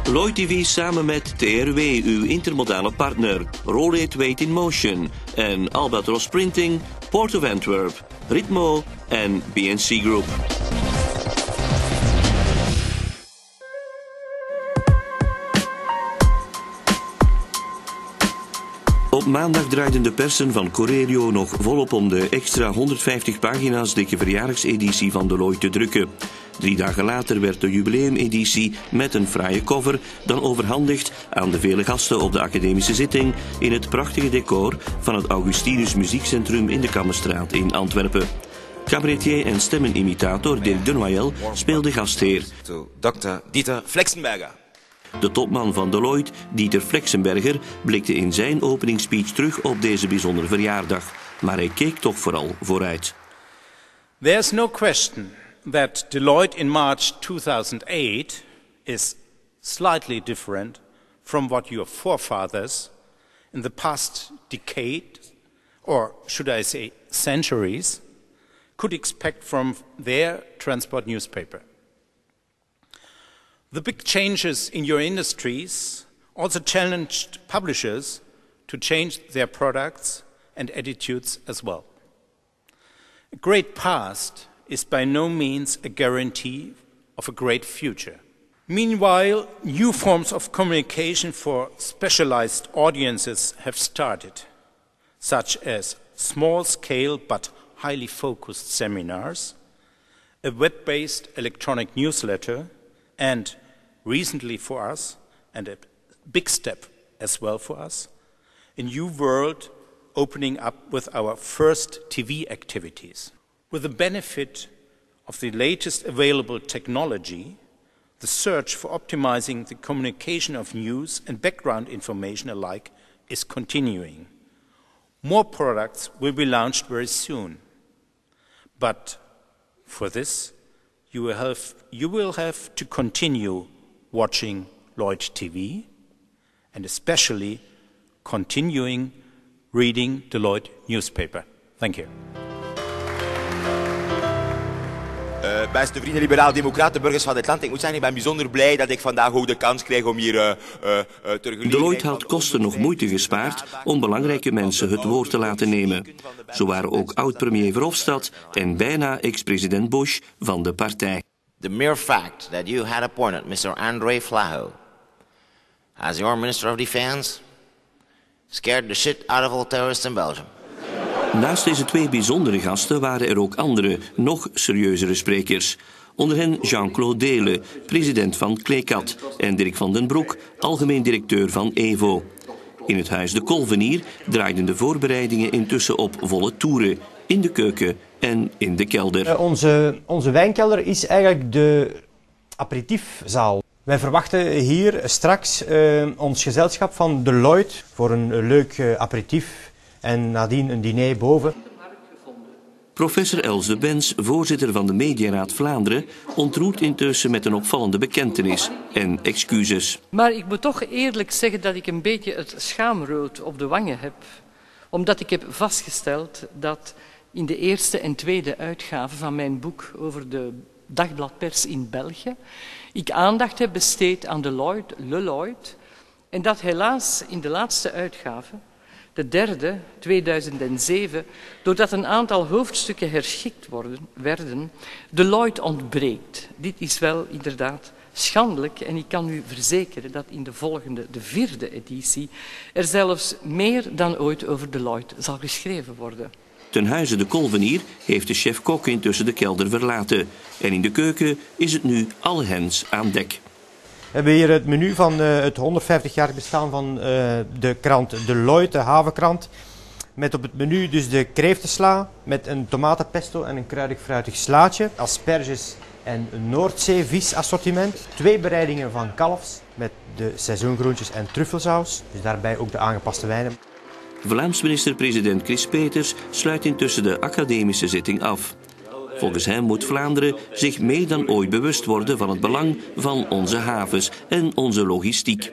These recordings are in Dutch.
Lloyd TV samen met TRW, uw intermodale partner, Roll It Wait in Motion en Albatros Printing, Port of Antwerp, Ritmo en BNC Group. Op maandag draaiden de persen van Corerio nog volop om de extra 150 pagina's dikke verjaardagseditie van de Lloyd te drukken. 3 dagen later werd de jubileumeditie met een fraaie cover dan overhandigd aan de vele gasten op de academische zitting in het prachtige decor van het Augustinus Muziekcentrum in de Kammerstraat in Antwerpen. Cabaretier en stemmenimitator Dirk Denoyelle speelde gastheer. Dr. Flechsenberger. De topman van Lloyd, Dieter Flechsenberger, blikte in zijn openingsspeech terug op deze bijzondere verjaardag. Maar hij keek toch vooral vooruit. There is no question that Lloyd in March 2008 is slightly different from what your forefathers in the past decade, or should I say centuries, could expect from their transport newspaper. The big changes in your industries also challenged publishers to change their products and attitudes as well. A great past is by no means a guarantee of a great future. Meanwhile, new forms of communication for specialized audiences have started, such as small-scale but highly focused seminars, a web-based electronic newsletter, and recently for us, and a big step as well for us, a new world opening up with our first TV activities. With the benefit of the latest available technology, the search for optimizing the communication of news and background information alike is continuing. More products will be launched very soon. But for this, you will have to continue watching Lloyd TV and especially continuing reading the Lloyd newspaper. Thank you. Beste vrienden, liberaal-democraten, burgers van dit land. Ik moet zeggen, ik ben bijzonder blij dat ik vandaag ook de kans krijg om hier de Lloyd had kosten nog moeite gespaard om belangrijke mensen het woord te laten nemen. Zo waren ook oud-premier Verhofstadt en bijna ex-president Bush van de partij. The mere fact that you had appointed Mr. André Flaho as your Minister of Defense scared the shit out of all terrorists in Belgium. Naast deze 2 bijzondere gasten waren er ook andere, nog serieuzere sprekers. Onder hen Jean-Claude Dele, president van Kleekat, en Dirk van den Broek, algemeen directeur van EVO. In het huis De Kolvenier draaiden de voorbereidingen intussen op volle toeren, in de keuken en in de kelder. Onze wijnkelder is eigenlijk de aperitiefzaal. Wij verwachten hier straks ons gezelschap van Lloyd voor een leuk aperitief en nadien een diner boven. Professor Els de Bens, voorzitter van de Mediaraad Vlaanderen, ontroert intussen met een opvallende bekentenis en excuses. Maar ik moet toch eerlijk zeggen dat ik een beetje het schaamrood op de wangen heb. Omdat ik heb vastgesteld dat in de eerste en tweede uitgave van mijn boek over de dagbladpers in België ik aandacht heb besteed aan Le Lloyd, en dat helaas in de laatste uitgave, de derde, 2007, doordat een aantal hoofdstukken herschikt werden, de Lloyd ontbreekt. Dit is wel inderdaad schandelijk en ik kan u verzekeren dat in de volgende, de 4e editie, er zelfs meer dan ooit over de Lloyd zal geschreven worden. Ten huize De Kolvenier heeft de chef-kok intussen de kelder verlaten. En in de keuken is het nu alle hens aan dek. We hebben hier het menu van het 150-jarig bestaan van de krant De Lloyd, de havenkrant. Met op het menu dus de kreeftensla met een tomatenpesto en een kruidig-fruitig slaatje. Asperges en een Noordzeevis assortiment. 2 bereidingen van kalfs met de seizoengroentjes en truffelsaus. Dus daarbij ook de aangepaste wijnen. Vlaams minister-president Chris Peeters sluit intussen de academische zitting af. Volgens hem moet Vlaanderen zich meer dan ooit bewust worden van het belang van onze havens en onze logistiek.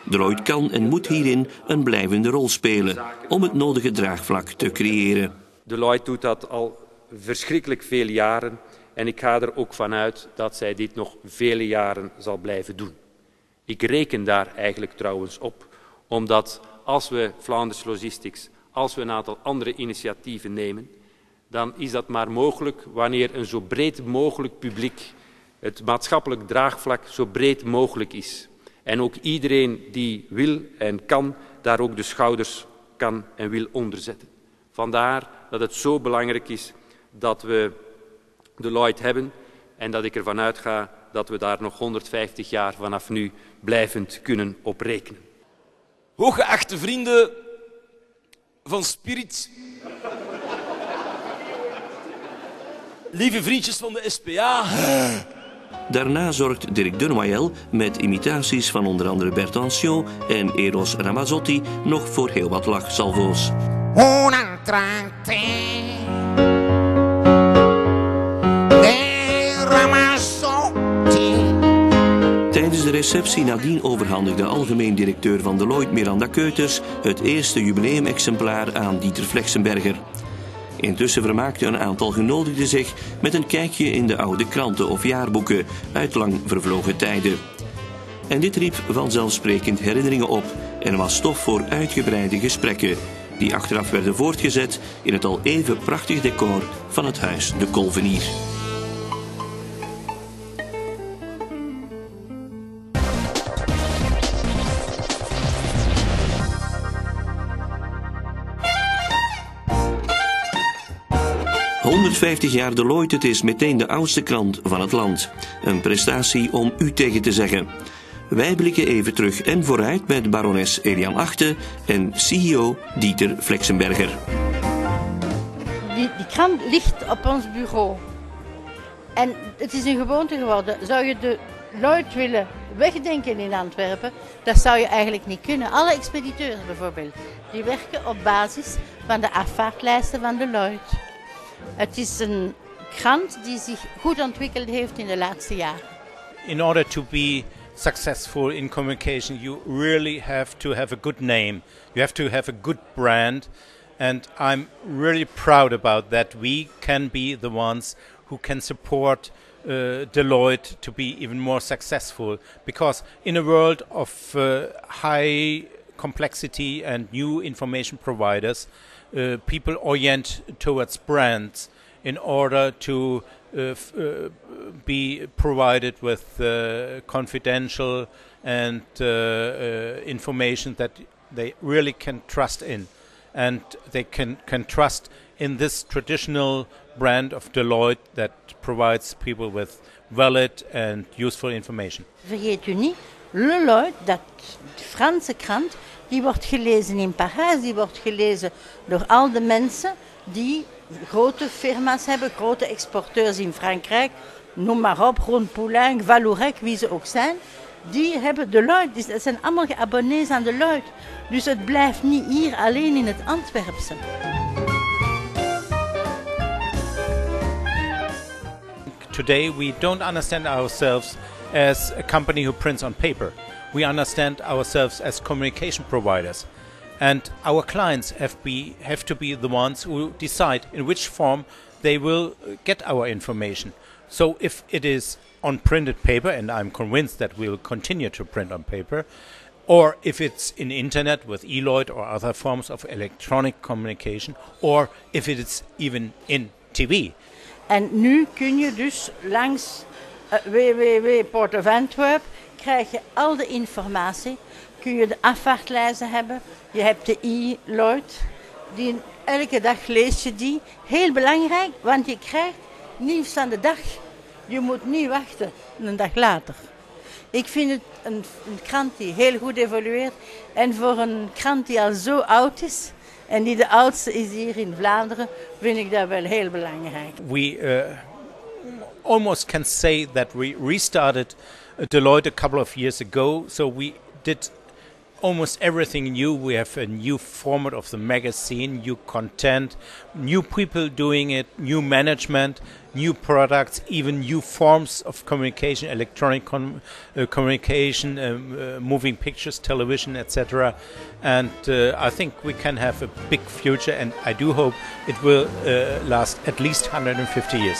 Lloyd kan en moet hierin een blijvende rol spelen om het nodige draagvlak te creëren. Lloyd doet dat al verschrikkelijk veel jaren en ik ga er ook vanuit dat zij dit nog vele jaren zal blijven doen. Ik reken daar eigenlijk trouwens op, omdat als we Vlaanders Logistics, als we een aantal andere initiatieven nemen, dan is dat maar mogelijk wanneer een zo breed mogelijk publiek, het maatschappelijk draagvlak zo breed mogelijk is. En ook iedereen die wil en kan, daar ook de schouders kan en wil onderzetten. Vandaar dat het zo belangrijk is dat we de Lloyd hebben en dat ik ervan uitga dat we daar nog 150 jaar vanaf nu blijvend kunnen op rekenen. Hooggeachte vrienden van Spirit, lieve vriendjes van de SPA. Daarna zorgt Dirk Denoyelle met imitaties van onder andere Bertancio en Eros Ramazzotti nog voor heel wat lachsalvo's. Tijdens de receptie nadien overhandigde algemeen directeur van de Lloyd, Miranda Keuters, het eerste jubileumexemplaar aan Dieter Flechsenberger. Intussen vermaakte een aantal genodigden zich met een kijkje in de oude kranten of jaarboeken uit lang vervlogen tijden. En dit riep vanzelfsprekend herinneringen op en was stof voor uitgebreide gesprekken, die achteraf werden voortgezet in het al even prachtig decor van het huis de Kolvenier. ...150 jaar de Lloyd, het is meteen de oudste krant van het land. Een prestatie om u tegen te zeggen. Wij blikken even terug en vooruit met barones Eliane Achten en CEO Dieter Flechsenberger. Die krant ligt op ons bureau. En het is een gewoonte geworden. Zou je de Lloyd willen wegdenken in Antwerpen, dat zou je eigenlijk niet kunnen. Alle expediteurs bijvoorbeeld, die werken op basis van de afvaartlijsten van de Lloyd. Het is een krant die zich goed ontwikkeld heeft in de laatste jaren. In order to be successful in communication, you really have to have a good name. You have to have a good brand. And I'm really proud about that. We can be the ones who can support Deloitte to be even more successful. Because in a world of high complexity and new information providers, people orient towards brands in order to be provided with confidential and information that they really can trust in. And they can trust in this traditional brand of Deloitte that provides people with valid and useful information. Vergeet u niet, Le Lloyd, dat Franse krant, die wordt gelezen in Parijs, die wordt gelezen door al de mensen die grote firma's hebben, grote exporteurs in Frankrijk, noem maar op, Ronpoulain, Valourec, wie ze ook zijn. Die hebben de Lloyd, dat zijn allemaal geabonnees aan de Lloyd. Dus het blijft niet hier alleen in het Antwerpse. Today we don't understand ourselves as a company who prints on paper. We understand ourselves as communication providers. And our clients have to be the ones who decide in which form they will get our information. So if it is on printed paper, and I'm convinced that we'll continue to print on paper, or if it's in internet with eLloyd or other forms of electronic communication, or if it is even in TV. En nu kun je dus langs www.port of Antwerp krijg je al de informatie. Kun je de afvaartlijsten hebben. Je hebt de eLloyd. Elke dag lees je die. Heel belangrijk, want je krijgt nieuws van de dag. Je moet niet wachten een dag later. Ik vind het een krant die heel goed evolueert. En voor een krant die al zo oud is, en die de oudste is hier in Vlaanderen, vind ik dat wel heel belangrijk. We almost can say that we restarted Deloitte a couple of years ago. So we did almost everything new. We have a new format of the magazine, new content, new people doing it, new management, new products, even new forms of communication, electronic communication, moving pictures, television, etc. And I think we can have a big future, and I do hope it will last at least 150 years.